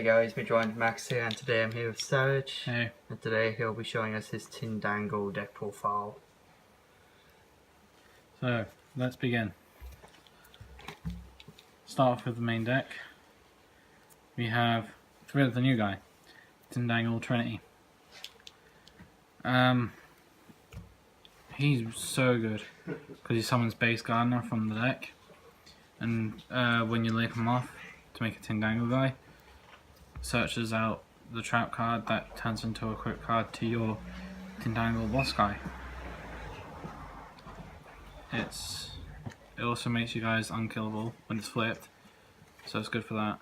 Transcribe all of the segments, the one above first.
guys, me joined Maxi, and today I'm here with Savage. Hey. And today he'll be showing us his Tindangle deck profile. So, let's begin. Start off with the main deck. We have the new guy, Tindangle Trinity. He's so good because he summons base Gardena from the deck, and when you leap him off to make a Tindangle guy, searches out the trap card that turns into a quick card to your Tindangle boss guy. It also makes you guys unkillable when it's flipped, so it's good for that.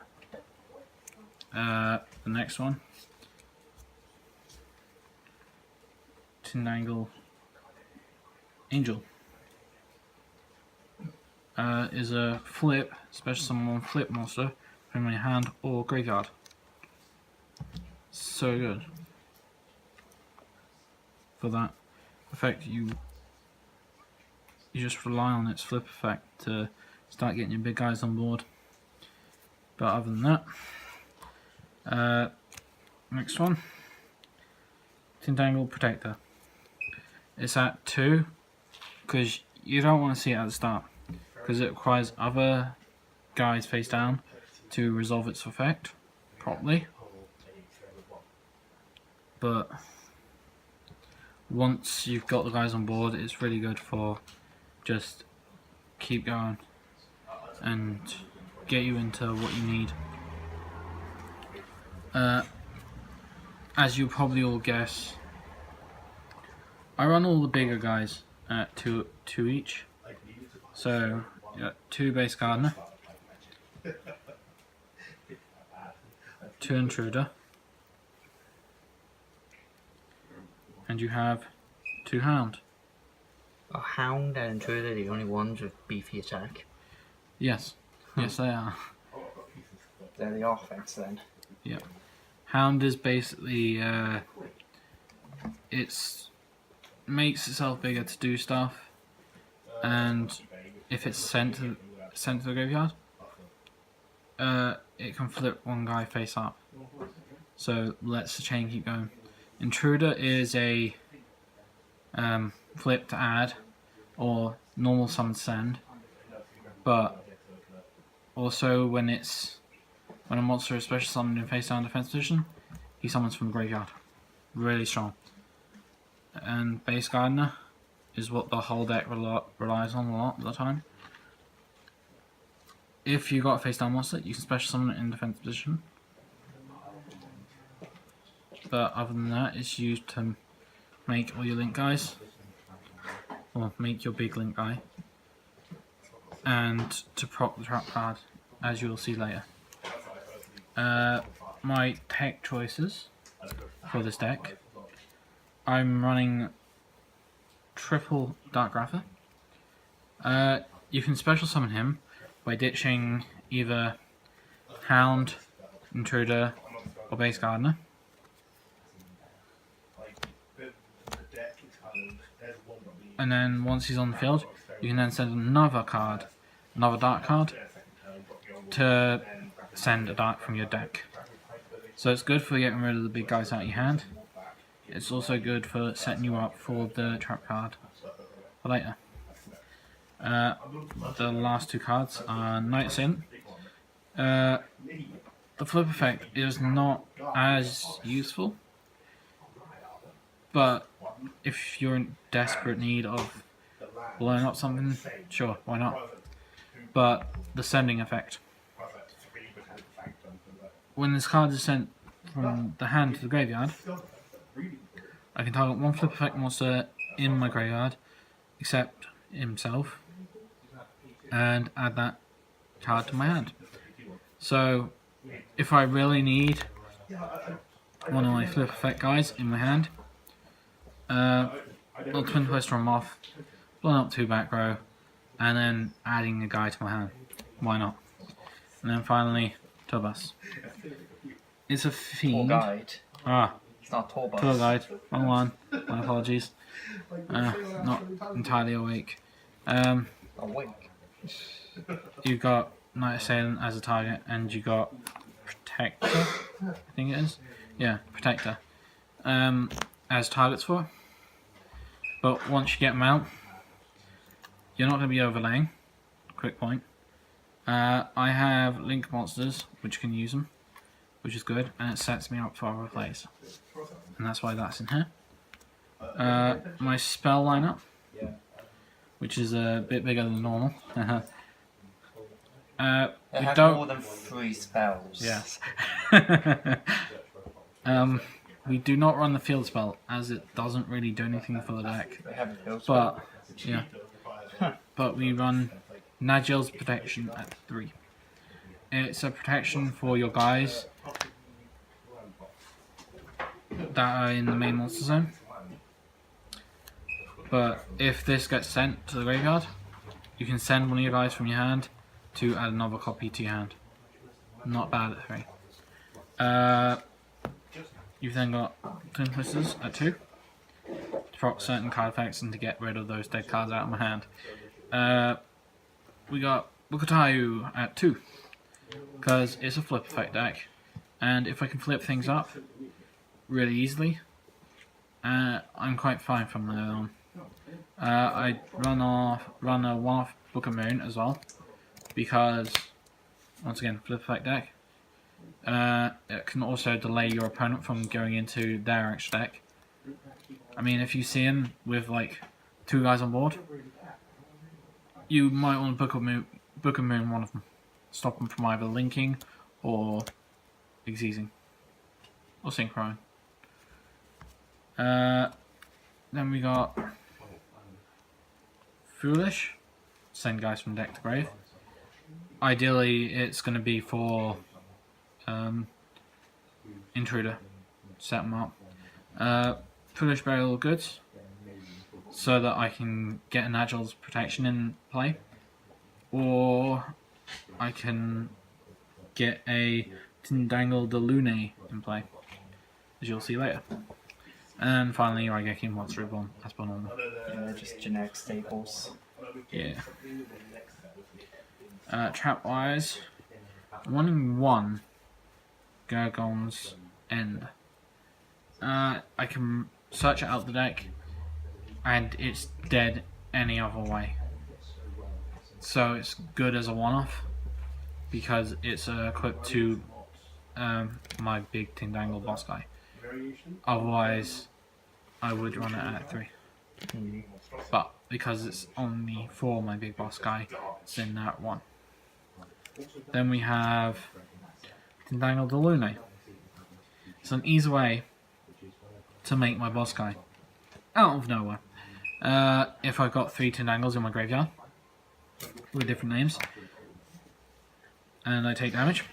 The next one, Tindangle Angel, is a flip, special summon flip monster from your hand or graveyard. So good. For that effect, you just rely on its flip effect to start getting your big guys on board. But other than that, next one, Tindangle Protector. It's at 2 because you don't want to see it at the start because it requires other guys face down to resolve its effect properly. But once you've got the guys on board, it's really good for just keep going and get you into what you need. As you probably all guess, I run all the bigger guys at 2 each. So you got 2 base Gardena, 2 Intruder, and you have 2 Hound. Are Hound and Intruder the only ones with beefy attack? Yes, yes they are. They're the offense then. Yep. Hound is basically it makes itself bigger to do stuff, and if it's sent to the graveyard, it can flip one guy face up. So lets the chain keep going. Intruder is a flip to add or normal summon send, but also when a monster is special summoned in face down defense position, he summons from the graveyard. Really strong. And base Gardena is what the whole deck relies on a lot of the time. If you got a face down monster, you can special summon it in defense position. But other than that, it's used to make all your link guys, or make your big link guy, and to proc the trap card, as you will see later. My tech choices for this deck, I'm running triple Dark Grepher. You can special summon him by ditching either Hound, Intruder, or base Gardena. And then once he's on the field, you can then send another dark card, to send a dark from your deck. So it's good for getting rid of the big guys out of your hand. It's also good for setting you up for the trap card for later. The last 2 cards are Assailant. The flip effect is not as useful, but if you're in desperate need of blowing up something, sure, why not? But the sending effect. When this card is sent from the hand to the graveyard, I can target one flip effect monster in my graveyard, except himself, and add that card to my hand. So, if I really need one of my flip effect guys in my hand, I'll twin twister him off, blowing up 2 back row, and then adding a guy to my hand. Why not? And then finally, Turbus. It's a fiend. Tour guide. It's not tour bus. Tour guide. Wrong one. My apologies. Not entirely awake. Awake. You've got Assailant as a target, and you got Protector, I think it is. Yeah, Protector. As targets for. But once you get them out, you're not going to be overlaying. Quick point. I have link monsters which can use them, which is good, and it sets me up for other plays. And that's why that's in here. My spell lineup, which is a bit bigger than normal. It has more than 3 spells. Yes. We do not run the field spell, as it doesn't really do anything for the deck. They have a field spell. But, yeah. But we run Nigel's Protection at 3. It's a protection for your guys that are in the main monster zone. But if this gets sent to the graveyard, you can send one of your guys from your hand to add another copy to your hand. Not bad at 3. You've then got Twin Twisters at 2 to proc certain card effects and to get rid of those dead cards out of my hand. We got Taiyou at 2 because it's a flip effect deck, and if I can flip things up really easily, I'm quite fine from there on. I run a one-off Book of Moon as well because, once again, flip effect deck. It can also delay your opponent from going into their extra deck. I mean, if you see him with like 2 guys on board, you might want to Book of Moon one of them. Stop them from either linking or exeasing or synchroing. Then we got Foolish, send guys from deck to grave. Ideally, it's going to be for Intruder, set them up. Foolish Burial Goods, so that I can get an Agile's Protection in play, or I can get a Tindangle Delaunay in play, as you'll see later. And finally, Raigeki and Reborn, as per normal. Yeah, just generic staples. Yeah. Trap wise, I'm running 1 Gergonne's End. I can search it out the deck, and it's dead any other way. So it's good as a one-off because it's equipped to my big Tindangle boss guy. Otherwise, I would run it at 3. But because it's only for my big boss guy, it's in at 1. Then we have Tindangle Delaunay. It's an easy way to make my boss guy out of nowhere. If I've got 3 Tindangles in my graveyard with different names, and I take damage,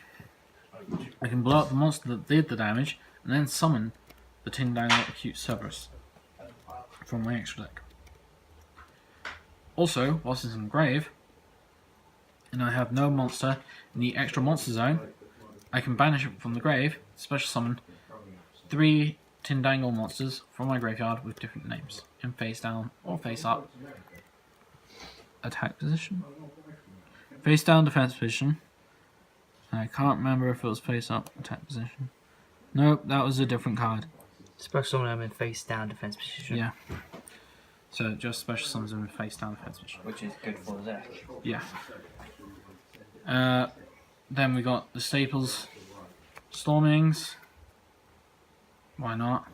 I can blow up the monster that did the damage and then summon the Tindangle Acute Cerberus from my extra deck. Also, whilst it's in the grave, and I have no monster in the extra monster zone, I can banish it from the grave, special summon 3 Tindangle monsters from my graveyard with different names, in face down or face up. Attack position? Face down, defense position. I can't remember if it was face up, attack position. Nope, that was a different card. Special summon in face down defense position. Yeah. So just special summons in face down defense position. Which is good for the deck. Yeah. Then we got the staples, Stormings. Why not?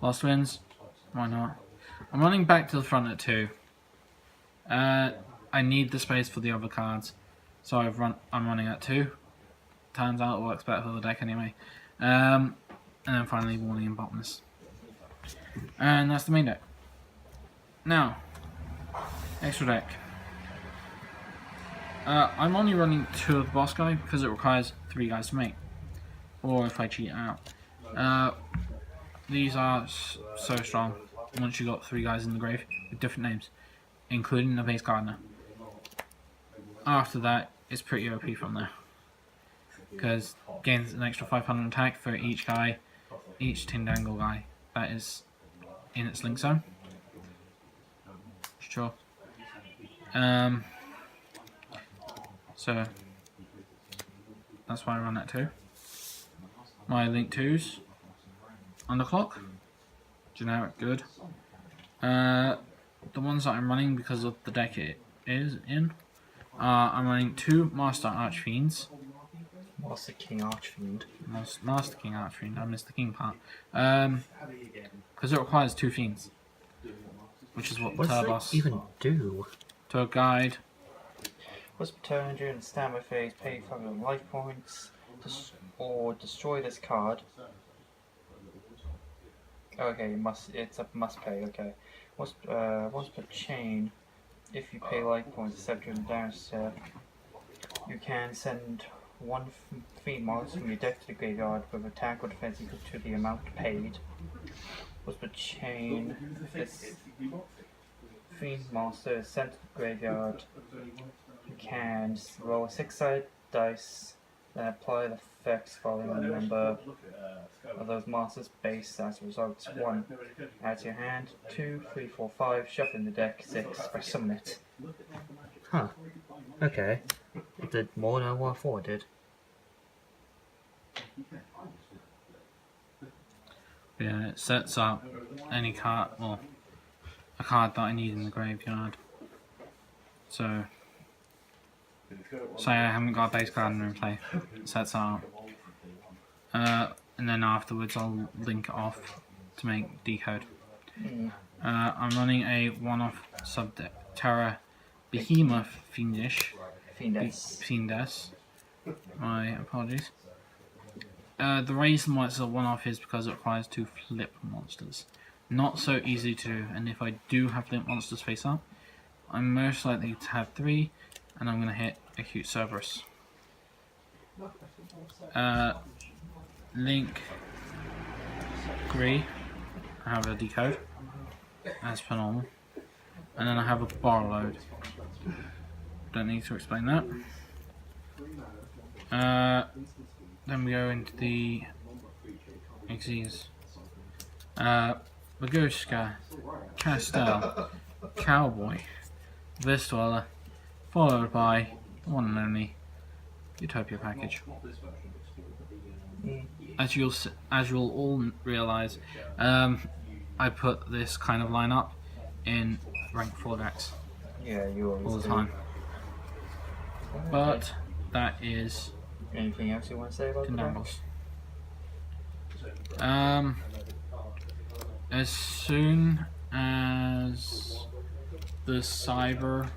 Lost Winds. Why not? I'm running back to the front at 2. I need the space for the other cards, so I'm running at 2. Turns out it works better for the deck anyway. And then finally Warning and Bottomless. And that's the main deck. Now, extra deck. I'm only running 2 of the boss guy because it requires 3 guys to make, or if I cheat out. These are so strong once you got 3 guys in the grave with different names, including the base Gardena. After that, it's pretty OP from there, because gains an extra 500 attack for each guy, each Tindangle guy that is in its link zone. Sure. So that's why I run that too. my Link 2s. Underclock. Generic, good. The ones that I'm running because of the deck it is in. I'm running 2 Master Archfiends. Masterking Archfiend. Masterking Archfiend, I missed the king part. Because it requires 2 Fiends. Which is what What does Turbos that even do? to a guide. What's turn during the standby phase, pay 5 life points, or destroy this card. Okay, it's a must pay, okay. Once per chain, if you pay life points except during the damage step, you can send 1 Fiend monster from your deck to the graveyard with attack or defense equal to the amount paid. Once per chain, this Fiend monster is sent to the graveyard. You can roll a 6-sided dice, then apply the effects following the number of those monsters' base as a result. 1. Add to your hand. 2, 3, 4, 5. Shuffle in the deck. 6. Summon it. Huh. Okay. It did more than what I thought it did. Yeah, it sets up any card, well, a card that I need in the graveyard. So, say I haven't got a base card in play, it sets up. And then afterwards I'll link it off to make Decode. I'm running a one-off Subterror Behemoth Fiendess. My apologies. The reason why it's a one-off is because it requires 2 flip monsters. Not so easy to do, and if I do have flip monsters face up, I'm most likely to have 3, and I'm going to hit Acute Cerberus. Link 3, I have a Decode, as per normal, and then I have a Borreload. Don't need to explain that. Then we go into the Xyz. Gagaga Castel, Cowboy, Dweller, followed by the one and only Utopia package. As you'll all realise, I put this kind of lineup in rank 4 decks. Yeah, you always all the do. time. But that is anything else you want to say about Tindangles. As soon as the Cyber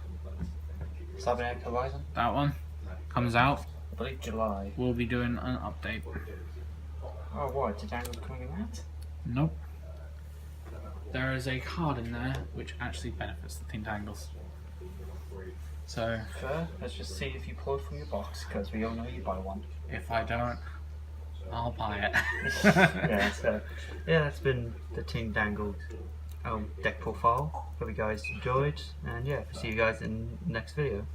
Horizon? That one comes out, I believe July. we'll be doing an update. Oh, what? Tindangle coming in that? Nope. There is a card in there which actually benefits the Tindangles. So, Fair. Let's just see if you pull it from your box, because we all know you buy one. if I don't, I'll buy it. Yeah, so yeah, that's been the Tindangle deck profile. Hope you guys enjoyed, and yeah, see you guys in the next video.